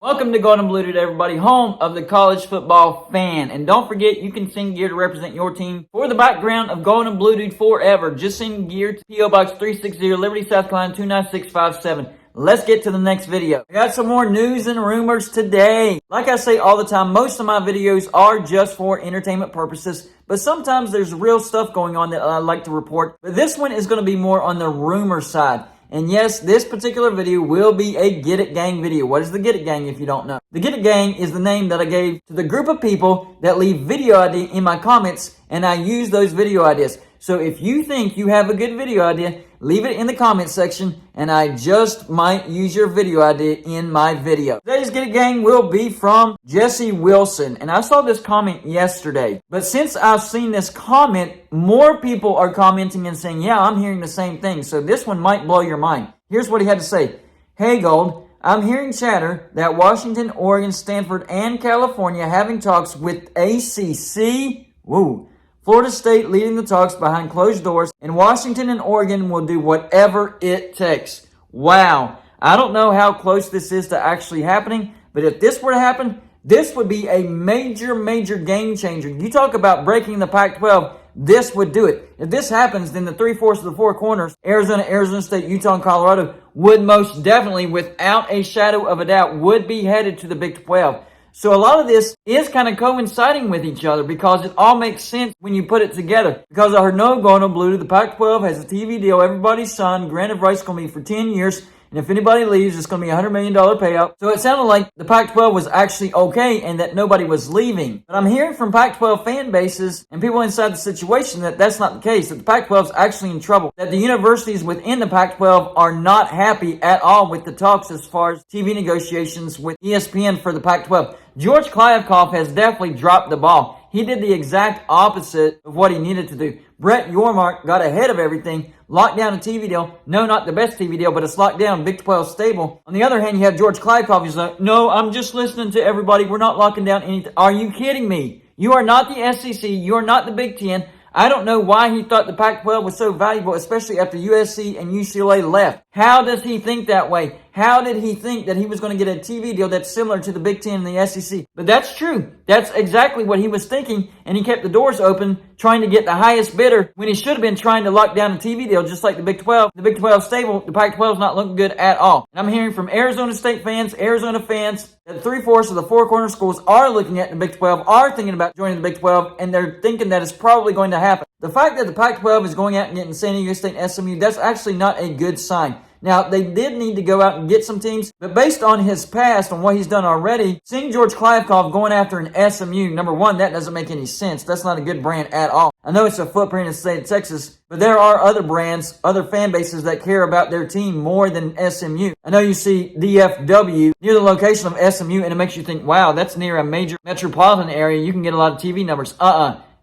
Welcome to Golden Blue Dude, everybody, home of the college football fan. And don't forget, you can send gear to represent your team for the background of Golden Blue Dude forever. Just send gear to P.O. Box 360, Liberty, South Carolina 29657. Let's get to the next video. I got some more news and rumors today. Like I say all the time, most of my videos are just for entertainment purposes, but sometimes there's real stuff going on that I like to report. But this one is going to be more on the rumor side. And yes, this particular video will be a Get It Gang video. What is the Get It Gang if you don't know? The Get It Gang is the name that I gave to the group of people that leave video idea in my comments, and I use those video ideas. So if you think you have a good video idea, leave it in the comment section, and I just might use your video idea in my video. Today's Get It Gang will be from Jesse Wilson, and I saw this comment yesterday. But since I've seen this comment, more people are commenting and saying, yeah, I'm hearing the same thing. So this one might blow your mind. Here's what he had to say. Hey, Gold, I'm hearing chatter that Washington, Oregon, Stanford, and California having talks with ACC. Woo. Florida State leading the talks behind closed doors, and Washington and Oregon will do whatever it takes. Wow. I don't know how close this is to actually happening, but if this were to happen, this would be a major, major game changer. You talk about breaking the Pac-12, this would do it. If this happens, then the 3/4 of the four corners, Arizona, Arizona State, Utah, and Colorado, would most definitely, without a shadow of a doubt, would be headed to the Big 12. So a lot of this is kind of coinciding with each other because it all makes sense when you put it together. Because I heard no Golden Blue, the Pac-12 has a TV deal, everybody's son, granted rights going to be for 10 years. And if anybody leaves, it's going to be a $100 million payout. So it sounded like the Pac-12 was actually okay and that nobody was leaving. But I'm hearing from Pac-12 fan bases and people inside the situation that that's not the case, that the Pac-12 is actually in trouble, that the universities within the Pac-12 are not happy at all with the talks as far as TV negotiations with ESPN for the Pac-12. George Kliavkoff has definitely dropped the ball. He did the exact opposite of what he needed to do. Brett Yormark got ahead of everything, locked down a TV deal. No, not the best TV deal, but it's locked down, Big 12 stable. On the other hand, you have George Kliavkoff. He's like, no, I'm just listening to everybody. We're not locking down anything. Are you kidding me? You are not the SEC. You are not the Big Ten. I don't know why he thought the Pac-12 was so valuable, especially after USC and UCLA left. How does he think that way? How did he think that he was going to get a TV deal that's similar to the Big Ten and the SEC? But that's true. That's exactly what he was thinking, and he kept the doors open, trying to get the highest bidder when he should have been trying to lock down a TV deal just like the Big 12. The Big 12 stable, the Pac-12 is not looking good at all. And I'm hearing from Arizona State fans, Arizona fans, that 3/4 of the four corner schools are looking at the Big 12, are thinking about joining the Big 12, and they're thinking that it's probably going to happen. The fact that the Pac-12 is going out and getting San Diego State and SMU, that's actually not a good sign. Now, they did need to go out and get some teams, but based on his past, on what he's done already, seeing George Kliavkoff going after an SMU, number one, that doesn't make any sense. That's not a good brand at all. I know it's a footprint in the state of Texas, but there are other brands, other fan bases that care about their team more than SMU. I know you see DFW near the location of SMU, and it makes you think, wow, that's near a major metropolitan area. You can get a lot of TV numbers.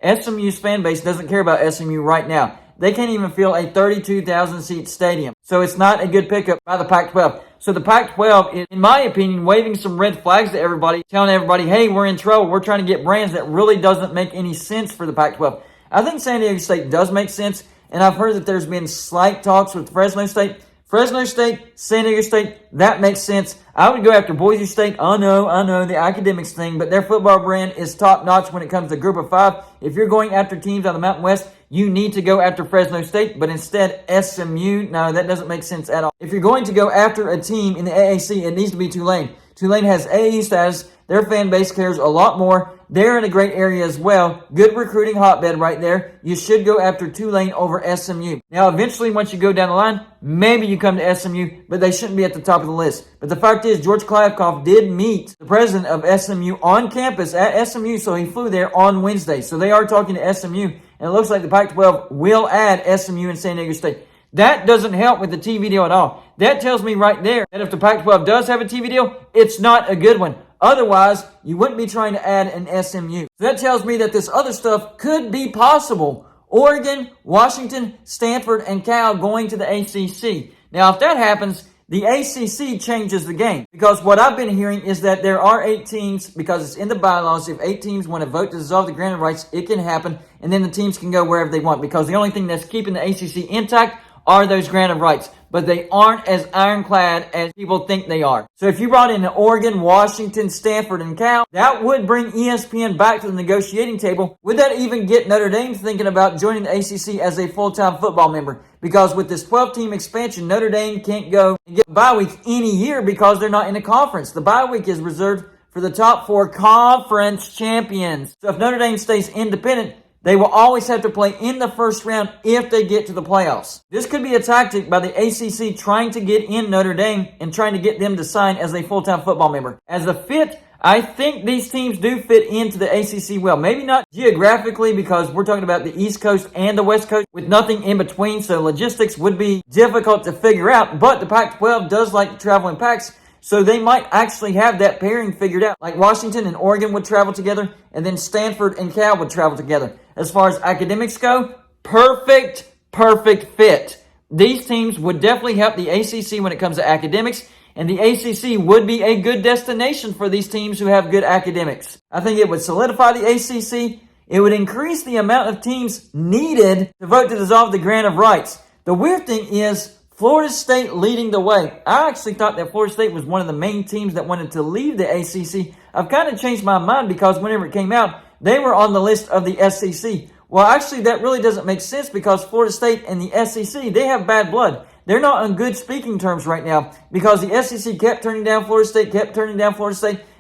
SMU's fan base doesn't care about SMU right now. They can't even fill a 32,000-seat stadium. So it's not a good pickup by the Pac-12. So the Pac-12 is, in my opinion, waving some red flags to everybody, telling everybody, hey, we're in trouble. We're trying to get brands that really doesn't make any sense for the Pac-12. I think San Diego State does make sense, and I've heard that there's been slight talks with Fresno State. Fresno State, San Diego State, that makes sense. I would go after Boise State. I know, the academics thing, but their football brand is top-notch when it comes to Group of Five. If you're going after teams on the Mountain West, you need to go after Fresno State, but instead SMU, no, that doesn't make sense at all. If you're going to go after a team in the AAC, it needs to be Tulane. Tulane has AAU status. Their fan base cares a lot more. They're in a great area as well. Good recruiting hotbed right there. You should go after Tulane over SMU. Now, eventually, once you go down the line, maybe you come to SMU, but they shouldn't be at the top of the list. But the fact is, George Kliavkoff did meet the president of SMU on campus at SMU, so he flew there on Wednesday. So they are talking to SMU, and it looks like the Pac-12 will add SMU and San Diego State. That doesn't help with the TV deal at all. That tells me right there that if the Pac-12 does have a TV deal, it's not a good one. Otherwise, you wouldn't be trying to add an SMU. So that tells me that this other stuff could be possible. Oregon, Washington, Stanford, and Cal going to the ACC. Now, if that happens, the ACC changes the game. Because what I've been hearing is that there are 8 teams, because it's in the bylaws, if 8 teams want to vote to dissolve the granted rights, it can happen, and then the teams can go wherever they want. Because the only thing that's keeping the ACC intact are those grant of rights, but they aren't as ironclad as people think they are. So if you brought in Oregon, Washington, Stanford, and Cal, that would bring ESPN back to the negotiating table. Would that even get Notre Dame thinking about joining the ACC as a full-time football member? Because with this 12-team expansion, Notre Dame can't go and get a bye week any year because they're not in a conference. The bye week is reserved for the top 4 conference champions. So if Notre Dame stays independent, they will always have to play in the first round if they get to the playoffs. This could be a tactic by the ACC trying to get in Notre Dame and trying to get them to sign as a full-time football member. As a fit, I think these teams do fit into the ACC well. Maybe not geographically because we're talking about the East Coast and the West Coast with nothing in between, so logistics would be difficult to figure out. But the Pac-12 does like to travel in packs, so they might actually have that pairing figured out. Like Washington and Oregon would travel together, and then Stanford and Cal would travel together. As far as academics go, perfect fit. These teams would definitely help the ACC when it comes to academics, and the ACC would be a good destination for these teams who have good academics. I think it would solidify the ACC. It would increase the amount of teams needed to vote to dissolve the grant of rights. The weird thing is Florida State leading the way. I actually thought that Florida State was one of the main teams that wanted to leave the ACC. I've kind of changed my mind because whenever it came out, they were on the list of the SEC. Well, actually, that really doesn't make sense because Florida State and the SEC, they have bad blood. They're not on good speaking terms right now because the SEC kept turning down Florida State,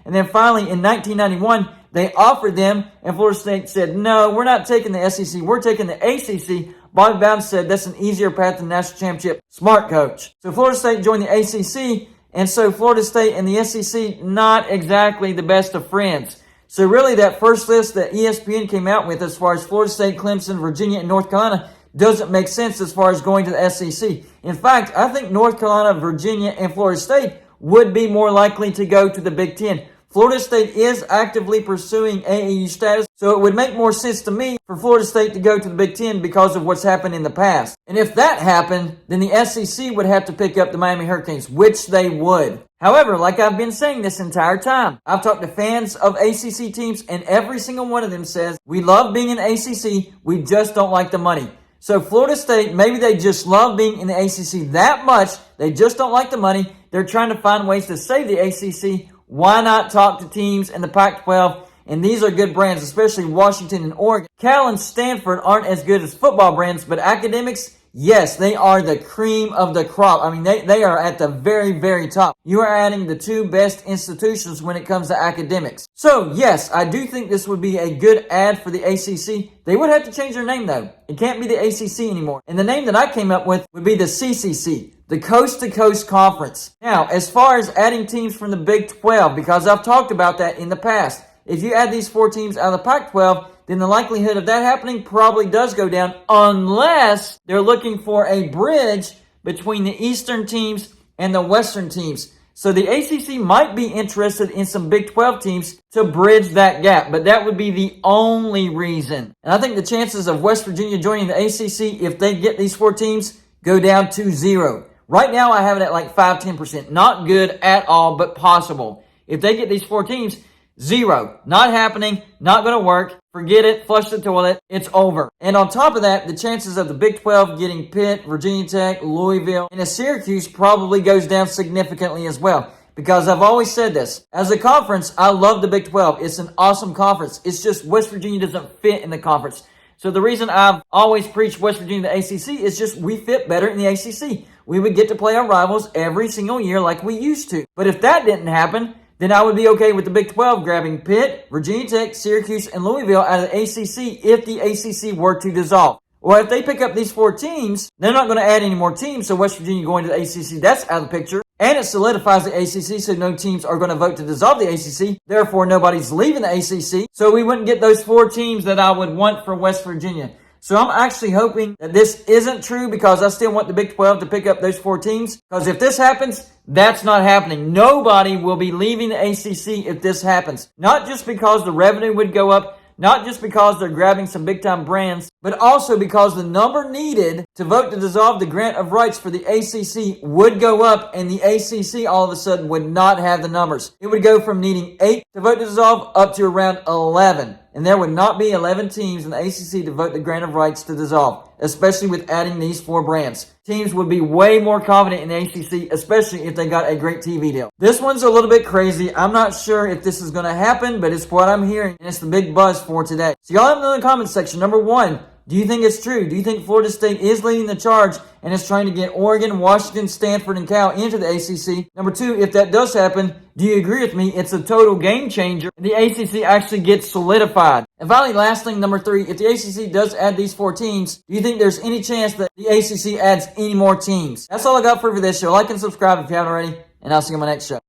and then finally in 1991, they offered them, and Florida State said, no, we're not taking the SEC, we're taking the ACC. Bobby Bowden said that's an easier path to the national championship. Smart coach. So Florida State joined the ACC, and so Florida State and the SEC, not exactly the best of friends. So really that first list that ESPN came out with as far as Florida State, Clemson, Virginia, and North Carolina doesn't make sense as far as going to the SEC. In fact, I think North Carolina, Virginia, and Florida State would be more likely to go to the Big Ten. Florida State is actively pursuing AAU status, so it would make more sense to me for Florida State to go to the Big Ten because of what's happened in the past. And if that happened, then the SEC would have to pick up the Miami Hurricanes, which they would. However, like I've been saying this entire time, I've talked to fans of ACC teams, and every single one of them says, we love being in ACC, we just don't like the money. So Florida State, maybe they just love being in the ACC that much, they just don't like the money, they're trying to find ways to save the ACC. Why not talk to teams in the Pac-12? And these are good brands, especially Washington and Oregon. Cal and Stanford aren't as good as football brands, but academics, yes, they are the cream of the crop. I mean, they are at the very, very top. You are adding the 2 best institutions when it comes to academics. So, yes, I do think this would be a good ad for the ACC. They would have to change their name, though. It can't be the ACC anymore. And the name that I came up with would be the CCC, the Coast to Coast Conference. Now, as far as adding teams from the Big 12, because I've talked about that in the past, if you add these 4 teams out of the Pac-12, then the likelihood of that happening probably does go down unless they're looking for a bridge between the Eastern teams and the Western teams. So the ACC might be interested in some Big 12 teams to bridge that gap, but that would be the only reason. And I think the chances of West Virginia joining the ACC, if they get these 4 teams, go down to 0. Right now, I have it at like 5-10%. Not good at all, but possible. If they get these 4 teams, 0. Not happening. Not going to work. Forget it. Flush the toilet. It's over. And on top of that, the chances of the Big 12 getting Pitt, Virginia Tech, Louisville, and a Syracuse probably goes down significantly as well. Because I've always said this. As a conference, I love the Big 12. It's an awesome conference. It's just West Virginia doesn't fit in the conference. So the reason I've always preached West Virginia to the ACC is just we fit better in the ACC. We would get to play our rivals every single year like we used to. But if that didn't happen, then I would be okay with the Big 12 grabbing Pitt, Virginia Tech, Syracuse, and Louisville out of the ACC if the ACC were to dissolve. Well, if they pick up these 4 teams, they're not going to add any more teams, so West Virginia going to the ACC, that's out of the picture. And it solidifies the ACC, so no teams are going to vote to dissolve the ACC. Therefore, nobody's leaving the ACC, so we wouldn't get those 4 teams that I would want for West Virginia. So I'm actually hoping that this isn't true because I still want the Big 12 to pick up those 4 teams. Because if this happens, that's not happening. Nobody will be leaving the ACC if this happens. Not just because the revenue would go up, not just because they're grabbing some big-time brands, but also because the number needed to vote to dissolve the grant of rights for the ACC would go up, and the ACC all of a sudden would not have the numbers. It would go from needing 8 to vote to dissolve up to around 11. And there would not be 11 teams in the ACC to vote the grant of rights to dissolve, especially with adding these 4 brands. teams would be way more confident in the ACC, especially if they got a great TV deal. This one's a little bit crazy. I'm not sure if this is going to happen, but it's what I'm hearing, and it's the big buzz for today. So y'all let me know in the comments section. Number one, do you think it's true? Do you think Florida State is leading the charge and is trying to get Oregon, Washington, Stanford, and Cal into the ACC? Number two, if that does happen, do you agree with me? It's a total game changer. The ACC actually gets solidified. And finally, last thing, number three, if the ACC does add these 4 teams, do you think there's any chance that the ACC adds any more teams? That's all I got for this show. Like and subscribe if you haven't already, and I'll see you on my next show.